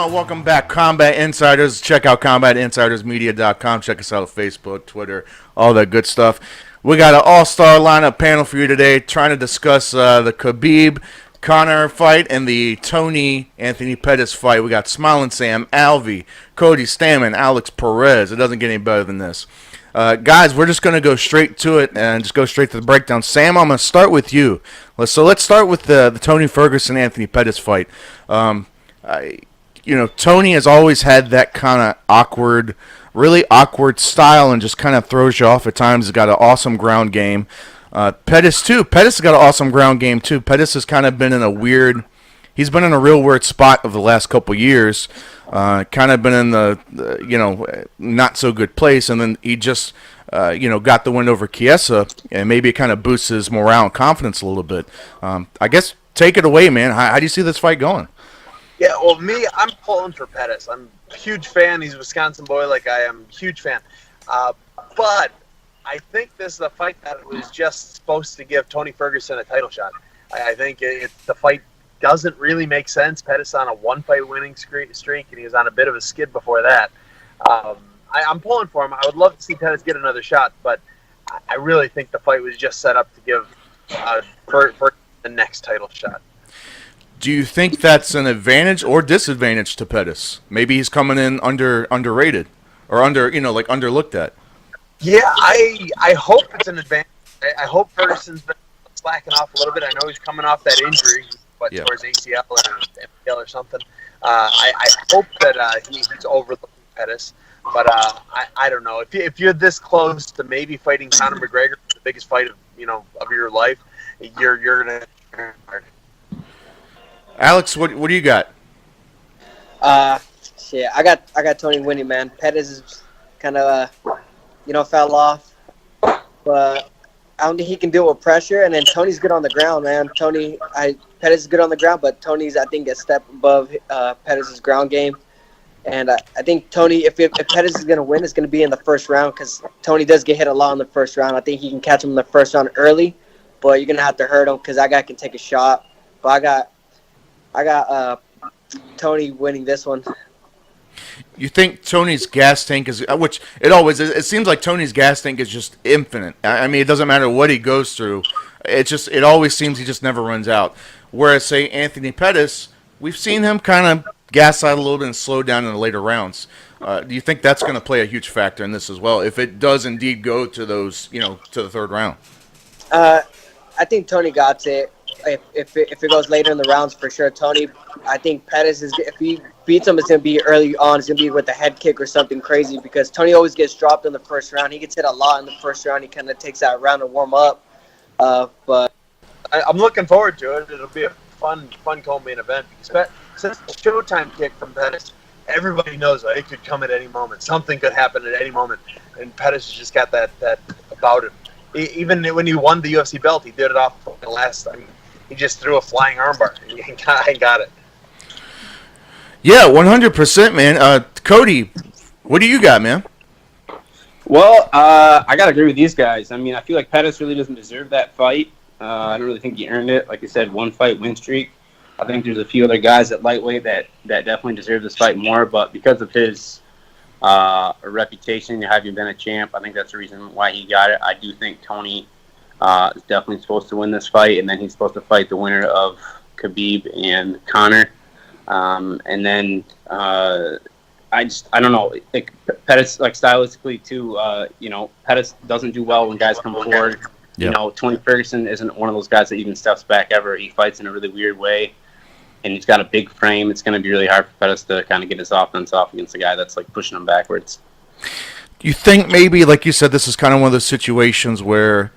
on? Welcome back, Combat Insiders. Check out combatinsidersmedia.com. Check us out on Facebook, Twitter, all that good stuff. We got an all-star lineup panel for you today, trying to discuss the Khabib Conor fight and the Tony Anthony Pettis fight. We got Smiling Sam, Alvey, Cody Stamann, Alex Perez. It doesn't get any better than this. Guys, we're just going to go straight to it and just go straight to the breakdown. Sam, I'm going to start with you. Let's start with the Tony Ferguson Anthony Pettis fight. Tony has always had that kind of awkward, really awkward style and just kind of throws you off at times. He's got an awesome ground game. Pettis, too. Pettis has got an awesome ground game, too. Pettis has kind of been in a he's been in a real weird spot over the last couple years. Kind of been in the not so good place, and then he just, got the win over Chiesa, and maybe it kind of boosts his morale and confidence a little bit. I guess take it away, man. How do you see this fight going? Yeah, well, I'm pulling for Pettis. I'm a huge fan. He's a Wisconsin boy like I am. Huge fan. But I think this is a fight that was just supposed to give Tony Ferguson a title shot. I think the fight doesn't really make sense. Pettis on a one-fight winning streak, and he was on a bit of a skid before that. I'm pulling for him. I would love to see Pettis get another shot, but I really think the fight was just set up to give for the next title shot. Do you think that's an advantage or disadvantage to Pettis? Maybe he's coming in underrated or underlooked at. Yeah, I hope it's an advantage. I hope Ferguson's been slacking off a little bit. I know he's coming off that injury, towards ACL or MCL or something. I hope that he's overlooking Pettis, but I don't know. If you're this close to maybe fighting Conor McGregor, the biggest fight of your life, you're gonna. Alex, what do you got? Shit, I got Tony winning, man. Pettis is kind of fell off, but I don't think he can deal with pressure. And then Tony's good on the ground, man. Pettis is good on the ground, but Tony's, I think, a step above Pettis' ground game. And I think Tony, if Pettis is going to win, it's going to be in the first round because Tony does get hit a lot in the first round. I think he can catch him in the first round early, but you're going to have to hurt him because that guy can take a shot. But I got Tony winning this one. You think Tony's gas tank is, which it seems like Tony's gas tank is just infinite. I mean, it doesn't matter what he goes through. It always seems he just never runs out. Whereas, say, Anthony Pettis, we've seen him kind of gas out a little bit and slow down in the later rounds. Do you think that's going to play a huge factor in this as well, if it does indeed go to those, to the third round? I think Tony got it. If it goes later in the rounds, for sure, Tony. I think Pettis if he beats him, it's going to be early on. It's going to be with a head kick or something crazy because Tony always gets dropped in the first round. He gets hit a lot in the first round. He kind of takes that round to warm up. But I'm looking forward to it. It'll be a fun co-main event because since the Showtime kick from Pettis, everybody knows it could come at any moment. Something could happen at any moment, and Pettis has just got that about him. Even when he won the UFC belt, he did it off the last time. He just threw a flying armbar and got it. Yeah, 100%, man. Cody, what do you got, man? Well, I got to agree with these guys. I mean, I feel like Pettis really doesn't deserve that fight. I don't really think he earned it. Like I said, one fight win streak. I think there's a few other guys at lightweight that definitely deserve this fight more, but because of his reputation, having been a champ, I think that's the reason why he got it. I do think Tony is definitely supposed to win this fight, and then he's supposed to fight the winner of Khabib and Conor. And then I don't know. Like Pettis, like stylistically too. Pettis doesn't do well when guys come forward. Yep. Tony Ferguson isn't one of those guys that even steps back ever. He fights in a really weird way, and he's got a big frame. It's going to be really hard for Pettis to kind of get his offense off against a guy that's like pushing him backwards. You think maybe, like you said, this is kind of one of those situations where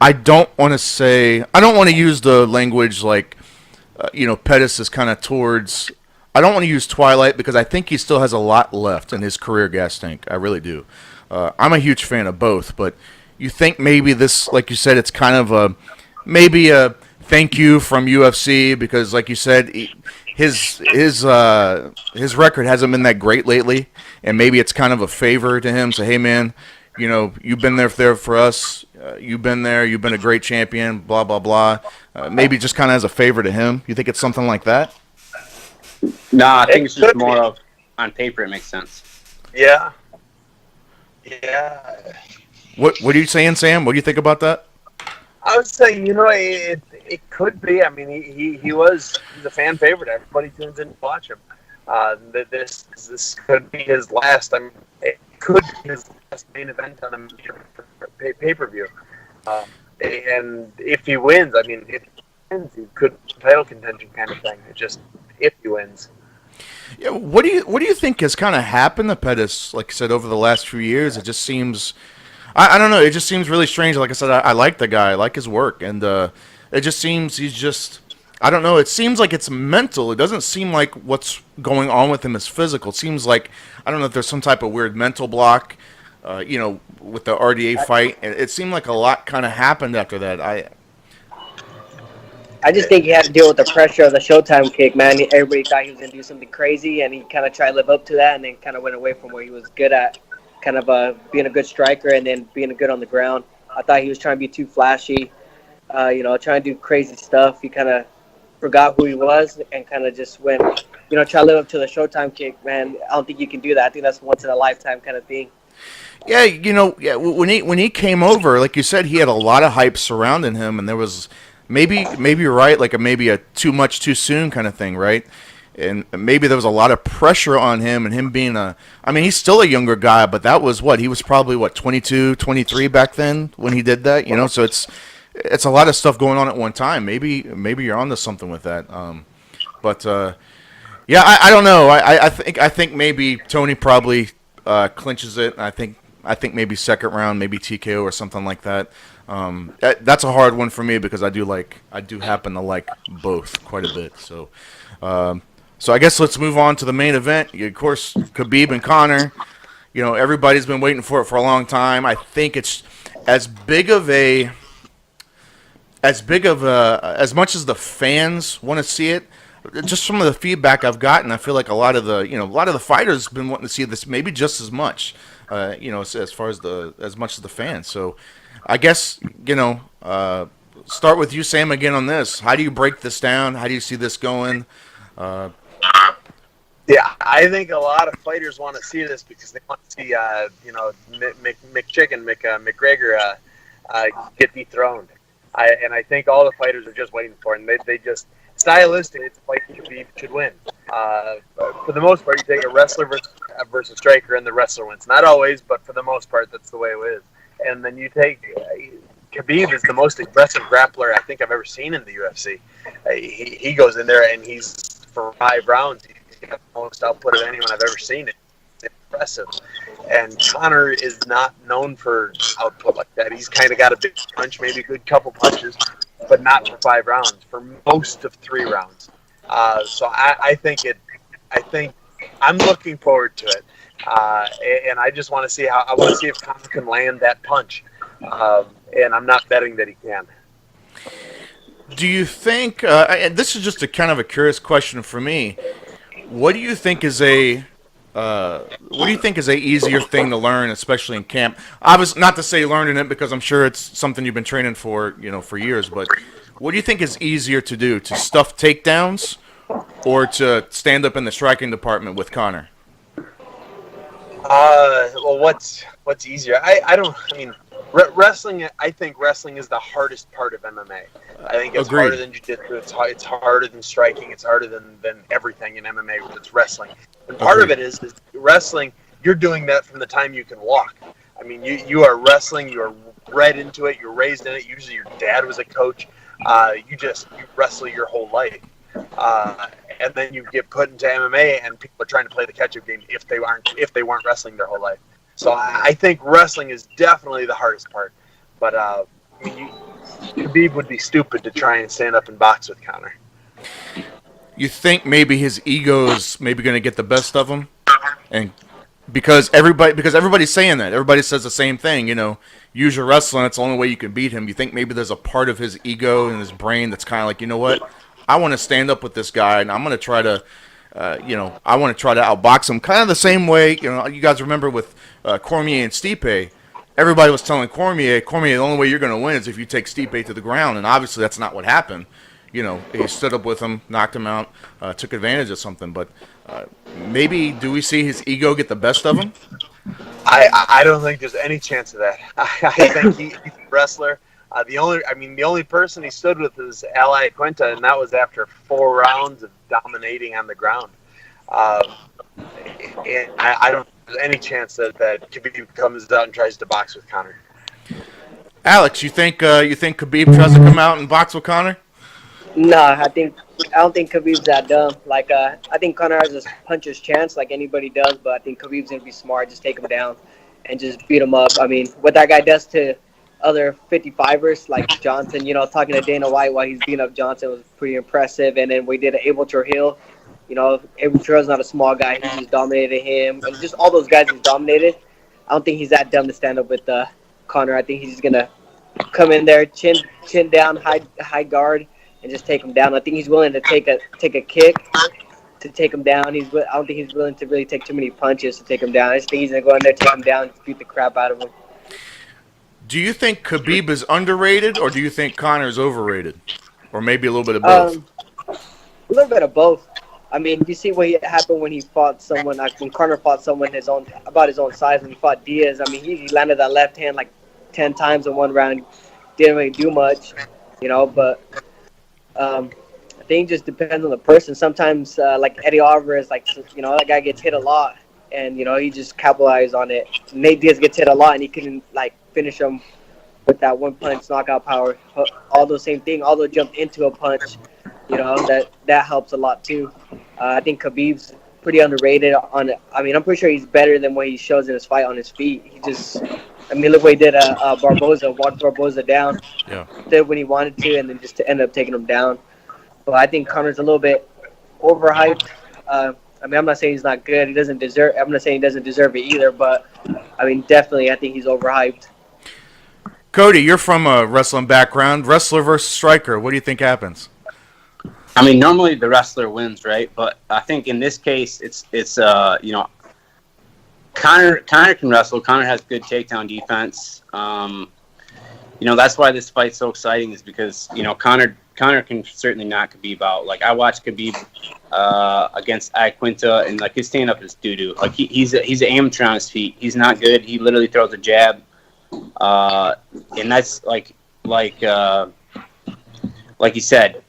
I don't want to use the language like, Pettis is kind of towards, I don't want to use Twilight because I think he still has a lot left in his career gas tank. I really do. I'm a huge fan of both, but you think maybe this, like you said, it's kind of maybe a thank you from UFC because, like you said, his record hasn't been that great lately, and maybe it's kind of a favor to him. Say, hey man, you've been there for us. You've been there. You've been a great champion. Blah blah blah. Maybe just kind of as a favor to him. You think it's something like that? Nah, I think it's just could more be. of on paper it makes sense. Yeah. Yeah. What are you saying, Sam? What do you think about that? I was saying, it could be. I mean, he's a fan favorite. Everybody tunes in to watch him. This could be his last. I mean, it could be his last main event on a major pay-per-view. And if he wins, I mean, if he wins, he could title contention kind of thing. It just if he wins. Yeah, what do you think has kind of happened to Pettis? Like I said, over the last few years, it just seems, I don't know, it just seems really strange. Like I said, I like the guy, I like his work, and it just seems he's just, I don't know. It seems like it's mental. It doesn't seem like what's going on with him is physical. It seems like, I don't know if there's some type of weird mental block, with the RDA fight. It seemed like a lot kind of happened after that. I just think he had to deal with the pressure of the Showtime kick, man. Everybody thought he was going to do something crazy, and he kind of tried to live up to that, and then kind of went away from where he was good at, kind of being a good striker and then being good on the ground. I thought he was trying to be too flashy, trying to do crazy stuff. He kind of forgot who he was and kind of just went, try to live up to the Showtime kick, man. I don't think you can do that. I think that's once in a lifetime kind of thing. Yeah, when he came over, like you said, he had a lot of hype surrounding him, and there was maybe you're right, like maybe a too much too soon kind of thing, right? And maybe there was a lot of pressure on him, and him being he's still a younger guy, but that was he was probably 22, 23 back then when he did that, so it's a lot of stuff going on at one time. Maybe you're onto something with that. Yeah, I don't know. I think maybe Tony probably clinches it. I think maybe second round, maybe TKO or something like that. That's a hard one for me because I do happen to like both quite a bit. So I guess let's move on to the main event. Of course, Khabib and Conor. Everybody's been waiting for it for a long time. I think it's as much as the fans want to see it. Just from the feedback I've gotten, I feel like a lot of the fighters have been wanting to see this maybe just as much. As far as much as the fans. So, I guess start with you, Sam, again on this. How do you break this down? How do you see this going? Yeah, I think a lot of fighters want to see this because they want to see McGregor get dethroned. I think all the fighters are just waiting for it, and they just stylistically, it's a fight Khabib should win. For the most part, you take a wrestler versus striker, and the wrestler wins. Not always, but for the most part, that's the way it is. And then you take Khabib is the most aggressive grappler I think I've ever seen in the UFC. He goes in there and he's for 5 rounds. He's got the most output of anyone I've ever seen. It's impressive. And Conor is not known for output like that. He's kind of got a big punch, maybe a good couple punches, but not for 5 rounds. For most of 3 rounds. So I think I'm looking forward to it. And I just want to see if Conor can land that punch. And I'm not betting that he can. Do you think? And this is just a kind of a curious question for me. What do you think is a easier thing to learn, especially in camp? Obviously, not to say learning it because I'm sure it's something you've been training for, for years. But what do you think is easier to do? To stuff takedowns, or to stand up in the striking department with Conor? Well, what's easier? Wrestling. I think wrestling is the hardest part of MMA. I think it's Agreed. harder than jiu-jitsu. It's harder than striking. It's harder than everything in MMA. It's wrestling. And part of it is wrestling. You're doing that from the time you can walk. I mean, you are wrestling. You are bred into it. You're raised in it. Usually, your dad was a coach. You wrestle your whole life. And then you get put into MMA, and people are trying to play the catch-up game if they weren't wrestling their whole life. So I think wrestling is definitely the hardest part. But Khabib would be stupid to try and stand up and box with Conor. You think his ego is going to get the best of him, and because everybody's saying that, everybody says the same thing. Use your wrestling. It's the only way you can beat him. You think maybe there's a part of his ego and his brain that's kind of like, what? I want to stand up with this guy, and I'm going to try to, I want to try to outbox him. Kind of the same way, you guys remember with Cormier and Stipe. Everybody was telling Cormier, the only way you're going to win is if you take Stipe to the ground, and obviously that's not what happened. he stood up with him, knocked him out, took advantage of something. But maybe do we see his ego get the best of him? I don't think there's any chance of that. I think he's a wrestler. The only person he stood with is Ally Quinta, and that was after 4 rounds of dominating on the ground. And I don't think there's any chance that Khabib comes out and tries to box with Conor. Alex, you think Khabib tries to come out and box with Conor? No, I don't think Khabib's that dumb. Like, I think Conor has a puncher's chance, like anybody does, but I think Khabib's gonna be smart, just take him down, and just beat him up. I mean, what that guy does to other 55ers like Johnson, talking to Dana White while he's beating up Johnson was pretty impressive. And then we did an Abel Trujillo. Abel Trujillo's not a small guy. He just dominated him, and just all those guys he's dominated. I don't think he's that dumb to stand up with Conor. I think he's just gonna come in there, chin down, high guard, and just take him down. I think he's willing to take a kick to take him down. I don't think he's willing to really take too many punches to take him down. I just think he's gonna go in there, take him down, and beat the crap out of him. Do you think Khabib is underrated, or do you think Conor is overrated, or maybe a little bit of both? A little bit of both. I mean, you see what happened when he fought someone. When Conor fought someone about his own size when he fought Diaz. I mean, he landed that left hand like 10 times in one round. Didn't really do much, But I think it just depends on the person. Sometimes, like Eddie Alvarez, that guy gets hit a lot, and he just capitalized on it. Nate Diaz gets hit a lot, and he couldn't finish him with that one punch knockout power. Although same thing, although jumped into a punch, that helps a lot too. I think Khabib's pretty underrated on it. I mean, I'm pretty sure he's better than what he shows in his fight on his feet. Look what he did Barboza, walked Barboza down. Yeah. Did when he wanted to, and then just to end up taking him down. But I think Conor's a little bit overhyped. I'm not saying he's not good. I'm not saying he doesn't deserve it either. But definitely, I think he's overhyped. Cody, you're from a wrestling background. Wrestler versus striker. What do you think happens? Normally the wrestler wins, right? But I think in this case, it's Conor can wrestle. Conor has good takedown defense. That's why this fight's so exciting, is because Conor can certainly knock Khabib out. Like, I watched Khabib against Quinta, and his stand up is doo doo. Like, he's an amateur on his feet. He's not good. He literally throws a jab, and that's like you said,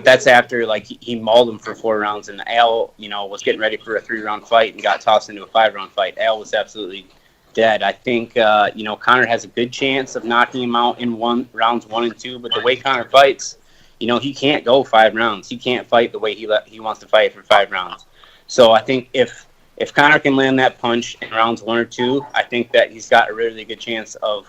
that's after he mauled him for 4 rounds, and Al, was getting ready for a 3-round fight and got tossed into a 5-round fight. Al was absolutely dead. I think Conor has a good chance of knocking him out in rounds 1 and 2, but the way Conor fights, he can't go 5 rounds. He can't fight the way he wants to fight for 5 rounds. So I think if Conor can land that punch in rounds 1 or 2, I think that he's got a really good chance of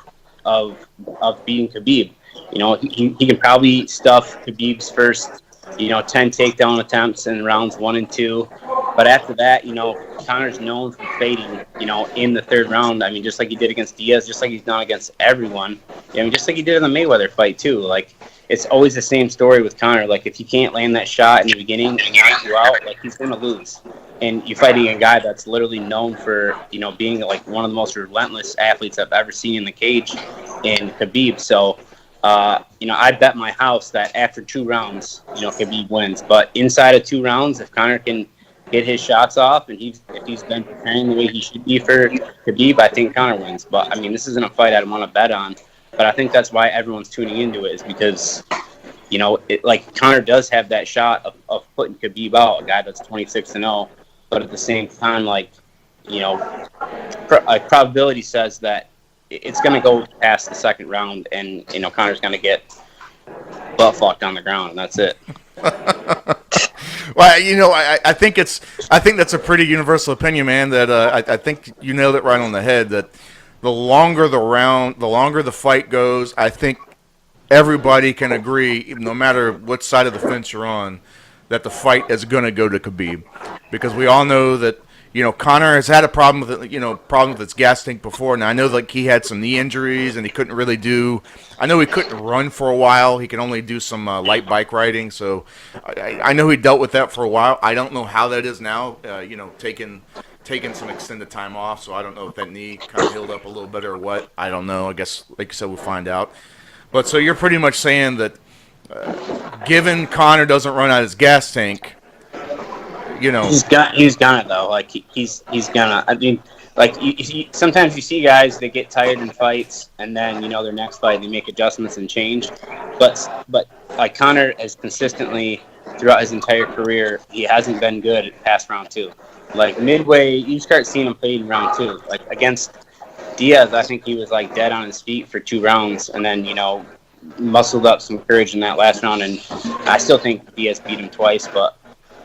beating Khabib. He can probably stuff Khabib's first, 10 takedown attempts in rounds 1 and 2. But after that, Conor's known for fading, in the 3rd round. Just like he did against Diaz, just like he's done against everyone. Just like he did in the Mayweather fight, too. It's always the same story with Conor. If you can't land that shot in the beginning and knock you out, he's going to lose. And you're fighting a guy that's literally known for, being one of the most relentless athletes I've ever seen in the cage, in Khabib. So, I bet my house that after 2 rounds, Khabib wins. But inside of 2 rounds, if Conor can get his shots off, and if he's been preparing the way he should be for Khabib, I think Conor wins. But this isn't a fight I want to bet on. But I think that's why everyone's tuning into it, is because, Conor does have that shot of putting Khabib out, a guy that's 26-0. But at the same time, probability says that it's going to go past the 2nd round, and Conor's going to get butt fucked on the ground, and that's it. Well, I think that's a pretty universal opinion, man. That I think you nailed it right on the head. That the longer the fight goes, I think everybody can agree, no matter what side of the fence you're on, that the fight is going to go to Khabib, because we all know that. Conor has had a problem with it, problem with his gas tank before. And I know he had some knee injuries and he couldn't really do. I know he couldn't run for a while. He could only do some light bike riding. So I know he dealt with that for a while. I don't know how that is now. Taking some extended time off. So I don't know if that knee kind of healed up a little bit or what. I don't know. I guess, like you said, we'll find out. But so you're pretty much saying that given Conor doesn't run out his gas tank, you know. He's gonna though. Like he's gonna. I mean, like sometimes you see guys that get tired in fights, and then their next fight they make adjustments and change. But like Conor has consistently throughout his entire career, he hasn't been good past round 2. Like midway, you start seeing him play in round 2. Like against Diaz, I think he was like dead on his feet for 2 rounds, and then muscled up some courage in that last round. And I still think Diaz beat him twice, but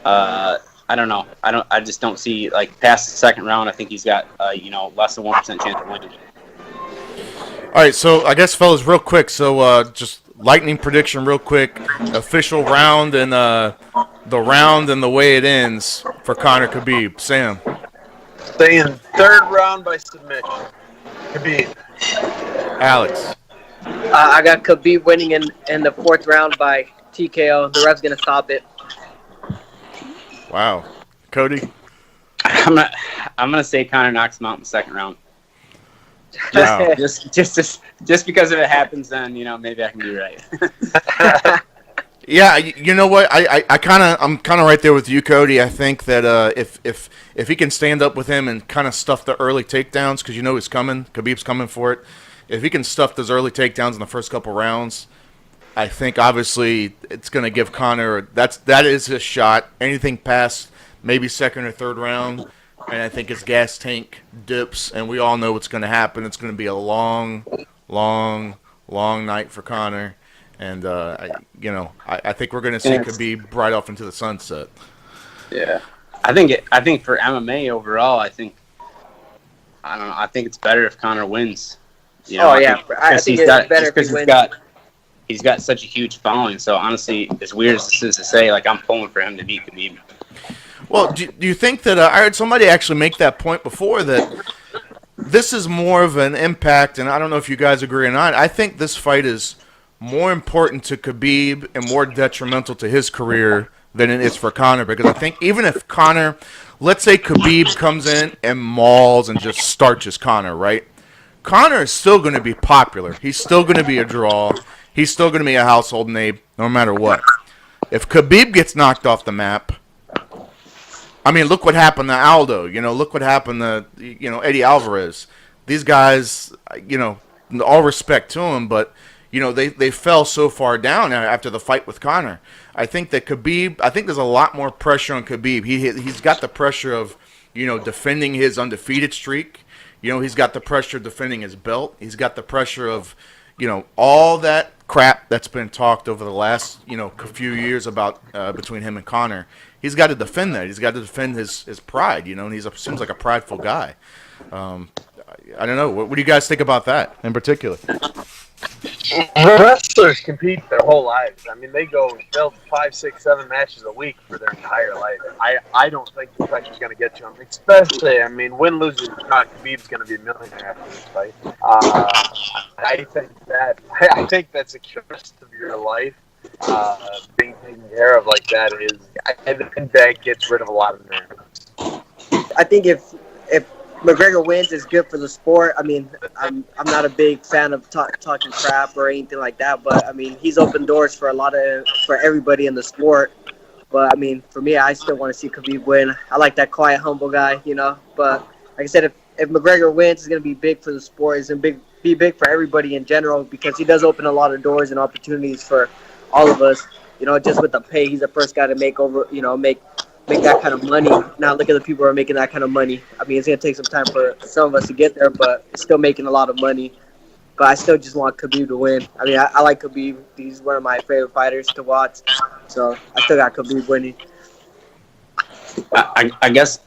I don't know. I just don't see like past the second round. I think he's got less than 1% chance of winning. All right, so I guess, fellas, real quick. So just lightning prediction, real quick. Official round and the round and the way it ends for Conor Khabib. Sam. Saying 3rd round by submission. Khabib. Alex. I got Khabib winning in the 4th round by TKO. The ref's gonna stop it. Wow. Cody. I'm gonna say Conor knocks him out in the 2nd round. Wow. Just because if it happens, then maybe I can be right. Yeah, you know what? I'm kind of right there with you, Cody. I think that if he can stand up with him and kind of stuff the early takedowns, because he's coming, Khabib's coming for it. If he can stuff those early takedowns in the first couple rounds, I think obviously it's going to give Conor that is his shot. Anything past maybe 2nd or 3rd round, and I think his gas tank dips, and we all know what's going to happen. It's going to be a long, long, long night for Conor. And I think we're going to see Khabib right off into the sunset. Yeah, I think for MMA overall, I think it's better if Conor wins. I think it's better if he wins. He's got such a huge following. So honestly, as weird as this is to say, like I'm pulling for him to beat Khabib. Well, do you think that I heard somebody actually make that point before, that this is more of an impact, and I don't know if you guys agree or not. I think this fight is more important to Khabib and more detrimental to his career than it is for Conor, because I think even if Conor, let's say Khabib comes in and mauls and just starches Conor, right? Conor is still going to be popular. He's still going to be a draw. He's still going to be a household name no matter what. If Khabib gets knocked off the map, I mean, look what happened to Aldo. Look what happened to Eddie Alvarez. These guys, all respect to him, but they fell so far down after the fight with Conor. I think that Khabib, there's a lot more pressure on Khabib. He's got the pressure of, defending his undefeated streak. He's got the pressure of defending his belt. He's got the pressure of, all that crap that's been talked over the last, few years about between him and Conor. He's got to defend that. He's got to defend his pride, and seems like a prideful guy. I don't know. What do you guys think about that in particular? Wrestlers compete their whole lives. I mean, they'll 5, 6, 7 matches a week for their entire life. I don't think the pressure's going to get to them. Especially, I mean, win, lose, or not, Khabib's going to be a millionaire after this fight. I think that's the rest of your life. Being taken care of like that I think that gets rid of a lot of nerves. I think if McGregor wins, it's good for the sport. I mean, I'm not a big fan of talking crap or anything like that, but I mean, he's opened doors for for everybody in the sport. But I mean, for me, I still want to see Khabib win. I like that quiet, humble guy, But like I said, if McGregor wins, it's going to be big for the sport. It's going to be big for everybody in general, because he does open a lot of doors and opportunities for all of us. Just with the pay, he's the first guy to make that kind of money. Now look at the people who are making that kind of money. I mean, it's going to take some time for some of us to get there, but it's still making a lot of money. But I still just want Khabib to win. I mean, I like Khabib. He's one of my favorite fighters to watch. So I still got Khabib winning. I guess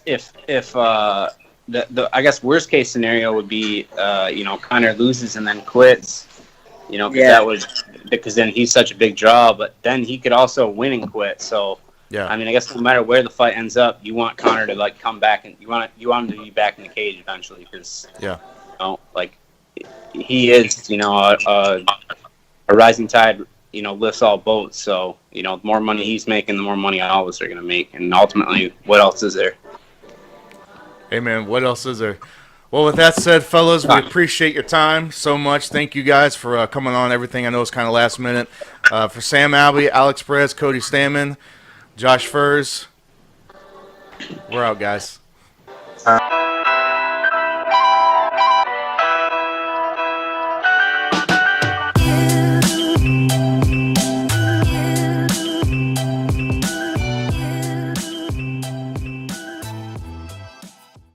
if I guess worst case scenario would be Conor loses and then quits. Because then he's such a big draw, but then he could also win and quit. So yeah, I mean, I guess no matter where the fight ends up, you want Conor to come back, and you want him to be back in the cage eventually, because he is a rising tide lifts all boats. So the more money he's making, the more money all of us are going to make, and ultimately, what else is there? Hey man, what else is there? Well, with that said, fellas, we appreciate your time so much. Thank you guys for coming on. Everything I know is kind of last minute. For Sam Alvey, Alex Perez, Cody Stamann, Josh Furs, we're out, guys.